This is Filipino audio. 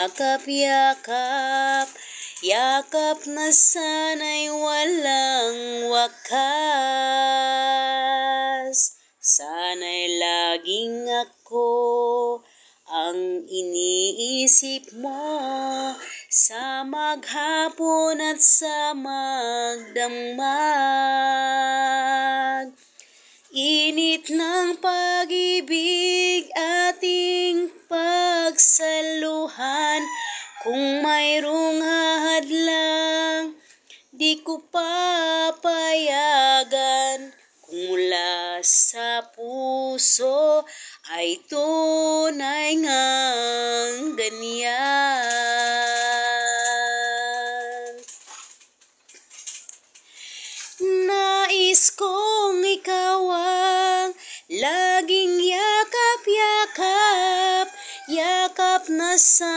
Yakap-yakap, yakap na sana'y walang wakas. Sana'y laging ako ang iniisip mo, sa maghapon at sa magdamag. Init ng pag-ibig ating pagsaluhan, kung mayroong hahadlang, di ko papayagan. Kung mula sa puso ay tunay ngang ganyan. Nais kong ikaw ang laging yakap-yakap, yakap na sa